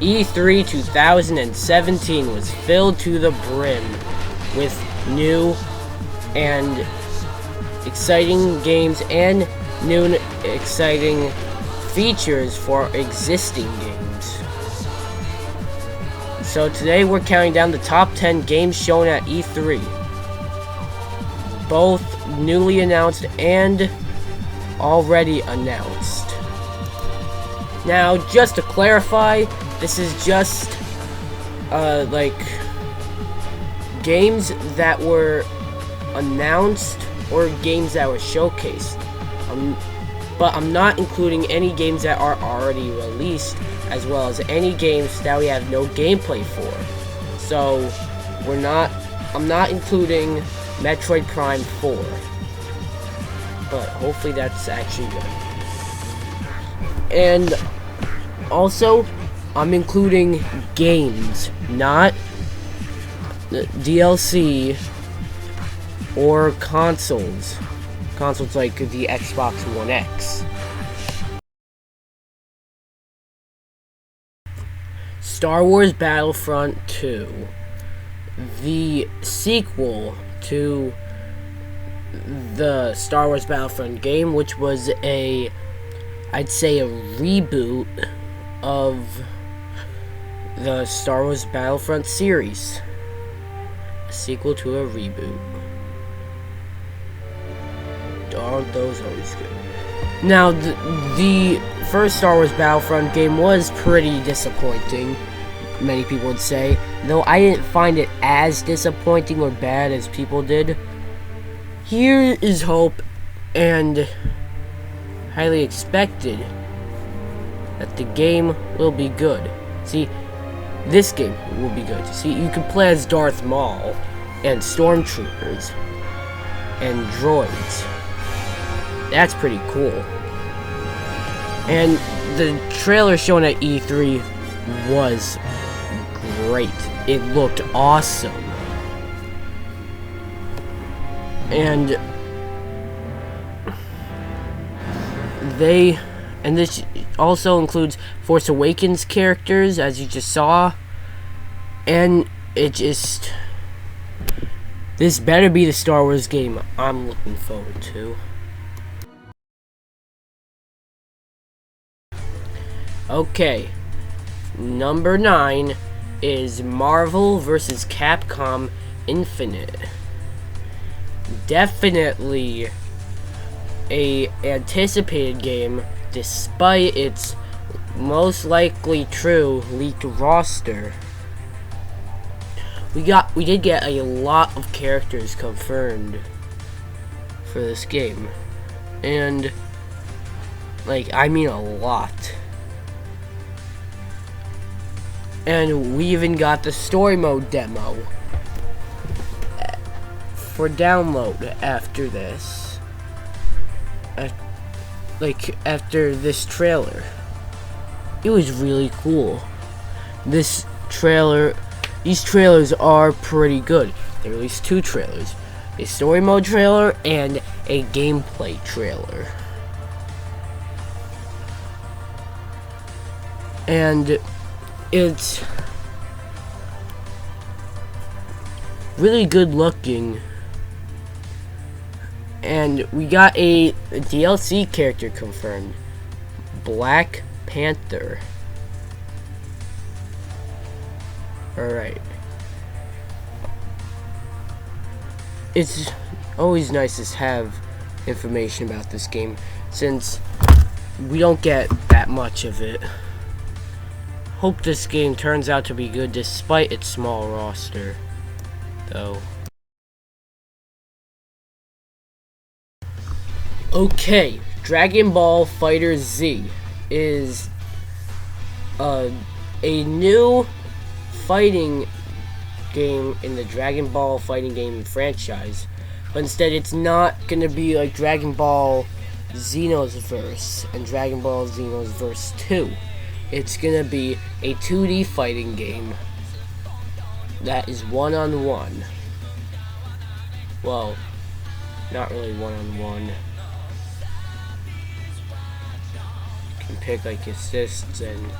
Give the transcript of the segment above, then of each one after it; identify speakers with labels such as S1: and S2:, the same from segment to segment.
S1: E3 2017 was filled to the brim with new and exciting games and new and exciting features for existing games. So today we're counting down the top 10 games shown at E3. Both newly announced and already announced. Now, just to clarify, this is just like games that were announced or games that were showcased. But I'm not including any games that are already released, as well as any games that we have no gameplay for. So I'm not including Metroid Prime 4. But hopefully that's actually good. And also, I'm including games, not DLC or consoles. Consoles like the Xbox One X. Star Wars Battlefront 2. The sequel to the Star Wars Battlefront game, which was I'd say a reboot of the Star Wars Battlefront series. A sequel to a reboot. Aren't those always good? Now, the first Star Wars Battlefront game was pretty disappointing, many people would say, though I didn't find it as disappointing or bad as people did. Here is hope, and highly expected that the game will be good. See, this game will be good. See, you can play as Darth Maul and stormtroopers and droids. That's pretty cool. And the trailer shown at E3 was great. It looked awesome. And this also includes Force Awakens characters, as you just saw. And this better be the Star Wars game I'm looking forward to. Okay, number 9 is Marvel vs. Capcom Infinite. Definitely a anticipated game, despite its most likely true leaked roster. We did get a lot of characters confirmed for this game, and I mean a lot. And we even got the story mode demo for download after this. After this trailer. It was really cool. These trailers are pretty good. They released 2 trailers. A story mode trailer and a gameplay trailer. And it's really good looking. And we got a DLC character confirmed. Black Panther. Alright. It's always nice to have information about this game, since we don't get that much of it. Hope this game turns out to be good despite its small roster, though. Okay, Dragon Ball Fighterz Z is a new fighting game in the Dragon Ball fighting game franchise, but instead it's not gonna be like Dragon Ball Xenoverse and Dragon Ball Xenoverse 2. It's gonna be a 2D fighting game that is one-on-one. Well, not really one-on-one. You can pick like assists and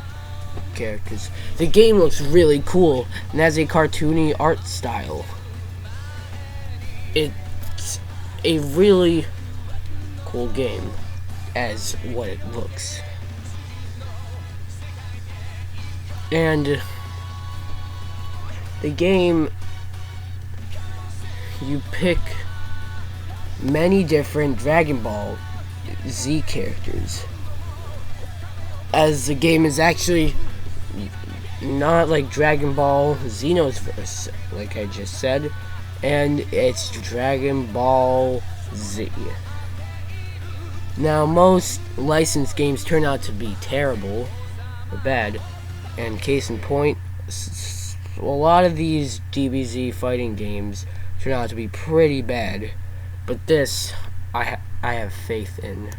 S1: characters. The game looks really cool and has a cartoony art style. It's a really cool game as what it looks. And the game, you pick many different Dragon Ball Z characters, as the game is actually not like Dragon Ball Xenoverse, like I just said, and it's Dragon Ball Z. Now, most licensed games turn out to be terrible or bad, and case in point, a lot of these DBZ fighting games turn out to be pretty bad, but this I have faith in.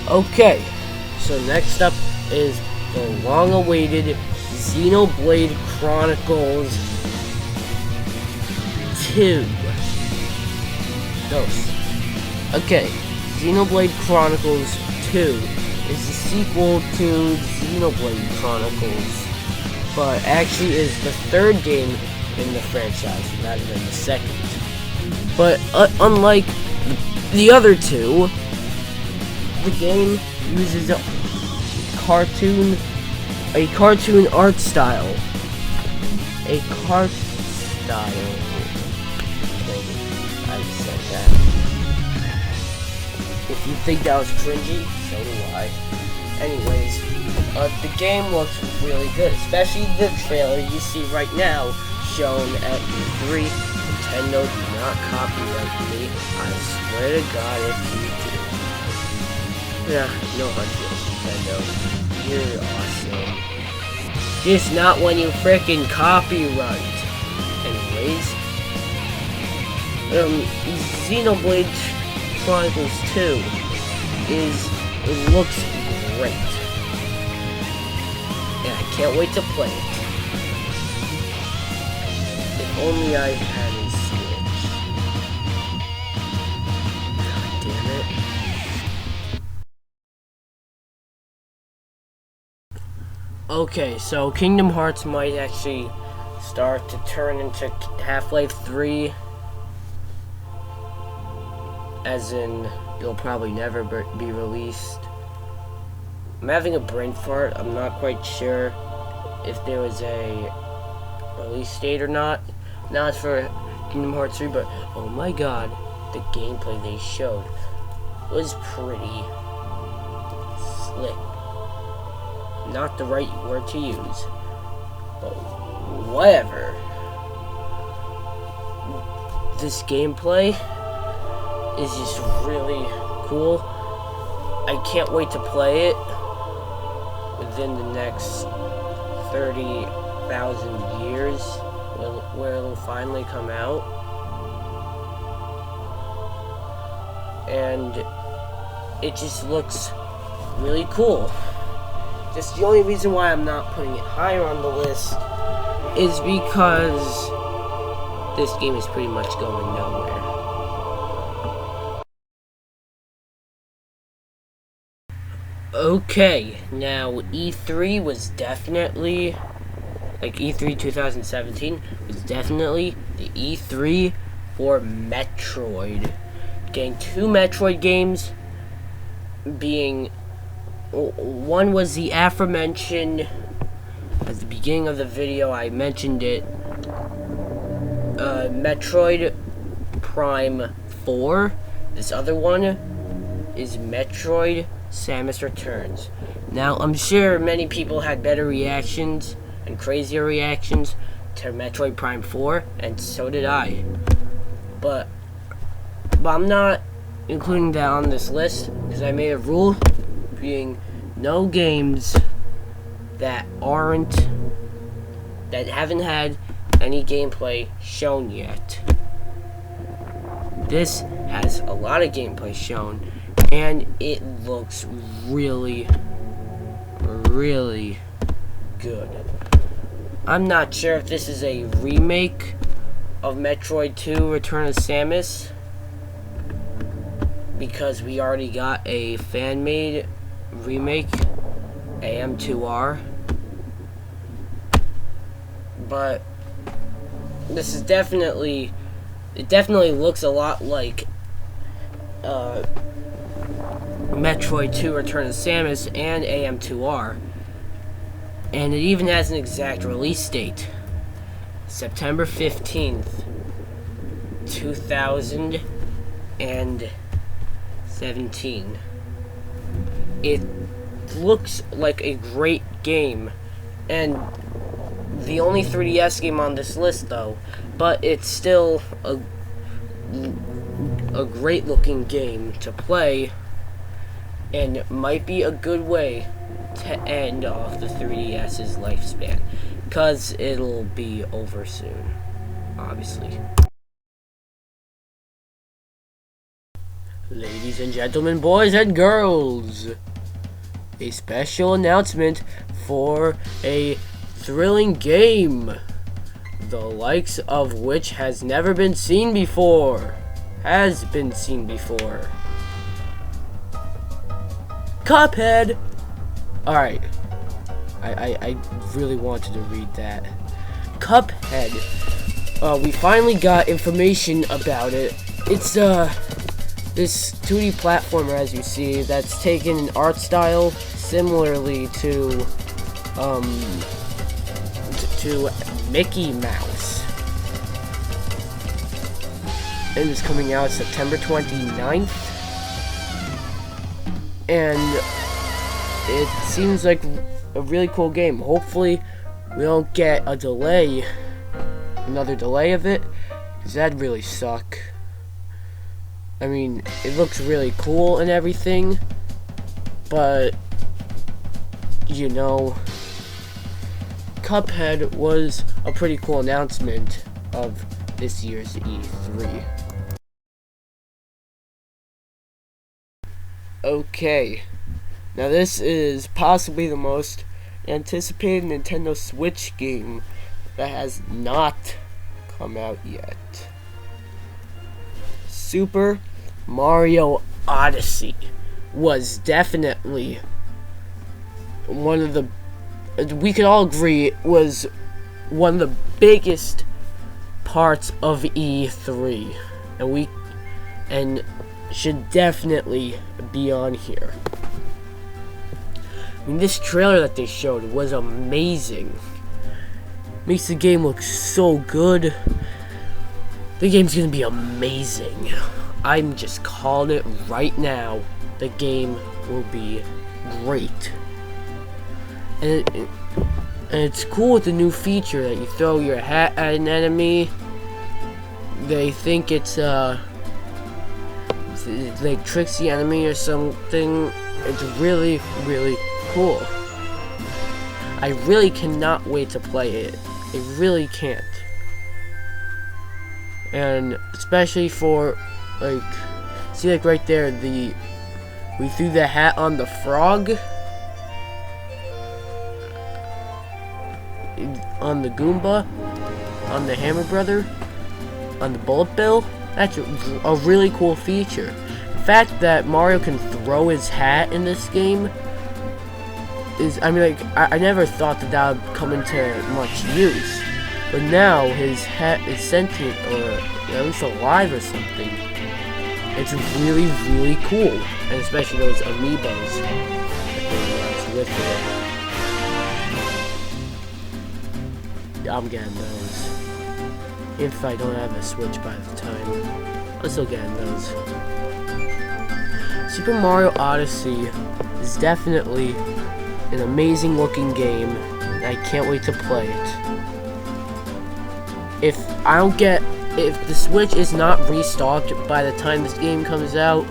S1: Okay, so next up is the long-awaited Xenoblade Chronicles 2. Okay, Xenoblade Chronicles 2 is the sequel to Xenoblade Chronicles, but actually is the third game in the franchise rather than the second. But unlike the other two, the game uses a cartoon art style. I said that. If you think that was cringy, so do I. Anyways, the game looks really good, especially the trailer you see right now, shown at E3. Nintendo, do not copyright me. I swear to God if you do. Yeah, no hard feelings, Nintendo. You're awesome. Just not when you frickin' copyright. Anyways, Xenoblade Chronicles 2 it looks great. And I can't wait to play it. If only I had a Switch. God damn it. Okay, so Kingdom Hearts might actually start to turn into Half-Life 3. As in, it'll probably never be released. I'm having a brain fart. I'm not quite sure if there was a release date or not. Now it's for Kingdom Hearts 3, but oh my god, the gameplay they showed was pretty slick. Not the right word to use, but whatever. This gameplay is just really cool. I can't wait to play it within the next 30,000 years, where it'll finally come out. And it just looks really cool. Just the only reason why I'm not putting it higher on the list is because this game is pretty much going nowhere. Okay, now E3 was definitely, like E3 2017 was definitely the E3 for Metroid. Getting 2 Metroid games, being, one was the aforementioned, at the beginning of the video I mentioned it, Metroid Prime 4. This other one is Metroid Samus Returns. Now, I'm sure many people had better reactions and crazier reactions to Metroid Prime 4, and so did I. But I'm not including that on this list, because I made a rule being no games that haven't had any gameplay shown yet. This has a lot of gameplay shown, and it looks really, really good. I'm not sure if this is a remake of Metroid 2 Return of Samus, because we already got a fan-made remake, AM2R. But this is definitely, it definitely looks a lot like Metroid 2 Return of Samus and AM2R. And it even has an exact release date. September 15th, 2017. It looks like a great game. And the only 3DS game on this list, though, but it's still a great looking game to play, and it might be a good way to end off the 3DS's lifespan, because it'll be over soon, obviously. Ladies and gentlemen, boys and girls, a special announcement for a thrilling game, the likes of which has never been seen before. Cuphead! Alright. I really wanted to read that. Cuphead. We finally got information about it. It's, this 2D platformer, as you see, that's taken an art style similarly to Mickey Mouse. And it's coming out September 29th. And it seems like a really cool game. Hopefully we don't get a delay, another delay of it, because that'd really suck. I mean, it looks really cool and everything, but you know, Cuphead was a pretty cool announcement of this year's E3. Okay, now this is possibly the most anticipated Nintendo Switch game that has not come out yet. Super Mario Odyssey was definitely one of the, we could all agree, it was one of the biggest parts of E3, and should definitely be on here. I mean, this trailer that they showed was amazing. Makes the game look so good. The game's gonna be amazing. I'm just calling it right now. The game will be great. And it's cool with the new feature that you throw your hat at an enemy. They think it's like tricks the enemy or something. It's really, really cool. I really cannot wait to play it. I really can't. And especially for, like, see, like right there, we threw the hat on the frog, on the Goomba, on the Hammer Brother, on the Bullet Bill. That's a really cool feature. The fact that Mario can throw his hat in this game is, I mean, like, I never thought that would come into much use. But now his hat is sentient, or at least alive or something. It's really, really cool. And especially those amiibos that they announced with it. I'm getting those. If I don't have a Switch by the time, I'm still getting those. Super Mario Odyssey is definitely an amazing looking game, and I can't wait to play it. If the Switch is not restocked by the time this game comes out,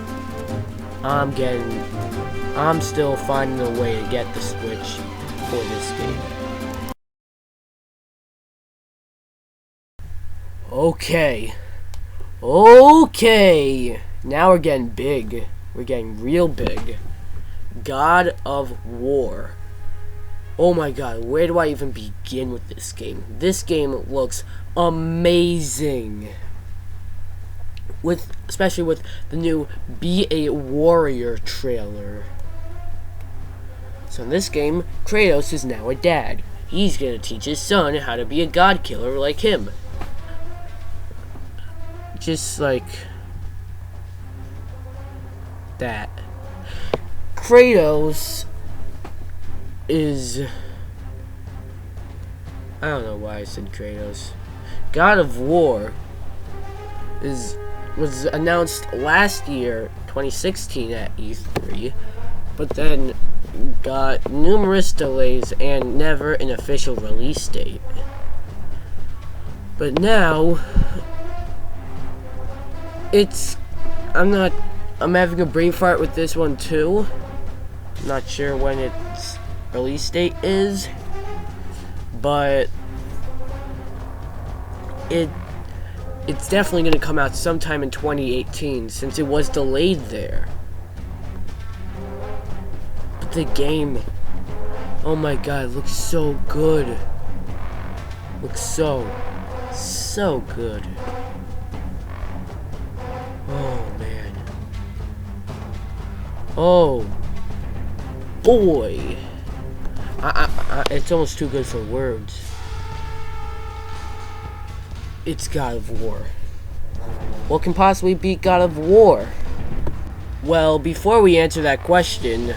S1: I'm still finding a way to get the Switch for this game. Okay, now we're getting big. We're getting real big. God of War. Oh my god, where do I even begin with this game? This game looks amazing. especially with the new Be a Warrior trailer. So in this game, Kratos is now a dad. He's gonna teach his son how to be a god killer like him. Just like that. Kratos is... I don't know why I said Kratos. God of War was announced last year, 2016 at E3, but then got numerous delays and never an official release date. But now I'm having a brain fart with this one too. I'm not sure when its release date is, but it's definitely going to come out sometime in 2018 since it was delayed there. But the game, oh my god, looks so good. Looks so good. Oh man. Oh boy. It's almost too good for words. It's God of War. What can possibly beat God of War? Well, before we answer that question,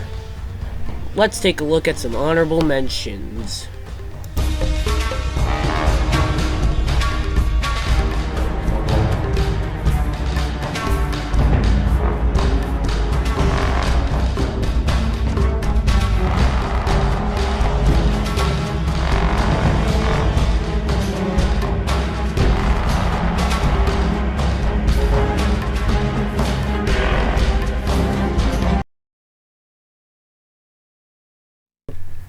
S1: let's take a look at some honorable mentions.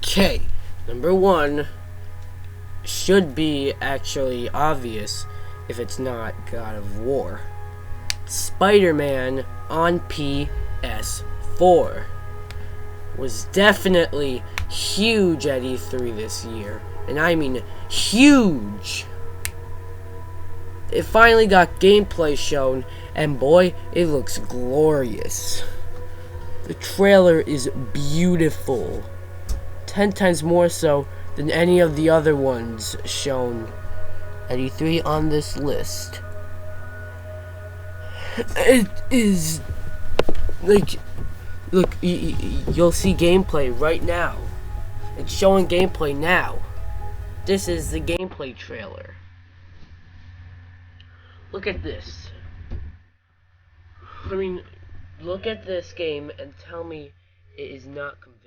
S1: Okay, number one should be actually obvious if it's not God of War. SpiderMan on PS4 was definitely huge at E3 this year, and I mean huge. It finally got gameplay shown, and boy, it looks glorious. The trailer is beautiful. 10 times more so than any of the other ones shown at E3 on this list. It is like, look, you'll see gameplay right now. It's showing gameplay now. This is the gameplay trailer. Look at this. I mean, look at this game and tell me it is not convincing.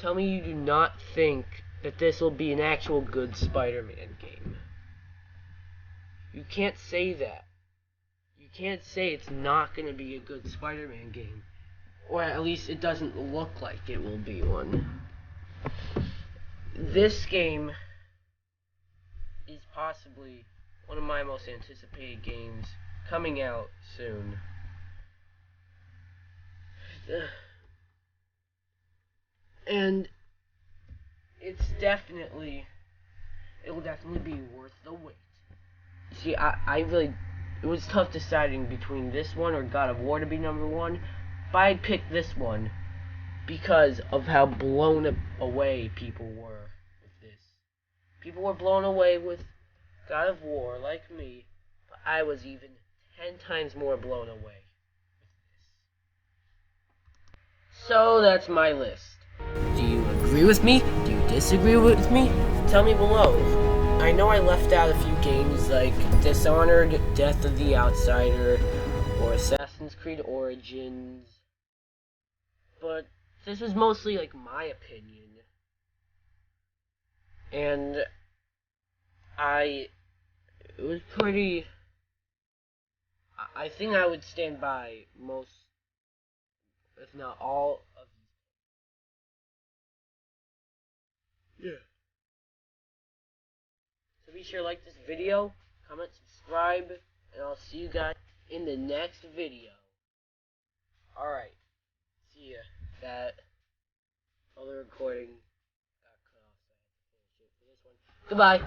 S1: Tell me you do not think that this will be an actual good Spider-Man game. You can't say that. You can't say it's not going to be a good Spider-Man game. Or at least it doesn't look like it will be one. This game is possibly one of my most anticipated games coming out soon. And it will definitely be worth the wait. See, it was tough deciding between this one or God of War to be number one, but I picked this one because of how blown away people were with this. People were blown away with God of War, like me, but I was even 10 times more blown away with this. So that's my list. Do you agree with me? Do you disagree with me? Tell me below. I know I left out a few games like Dishonored, Death of the Outsider, or Assassin's Creed Origins, but this is mostly like my opinion. And it was pretty... I think I would stand by most, if not all, of these. Yeah. So be sure to like this video, comment, subscribe, and I'll see you guys in the next video. Alright. See ya. That other recording got cut off, so I had to finish it for this one. Goodbye.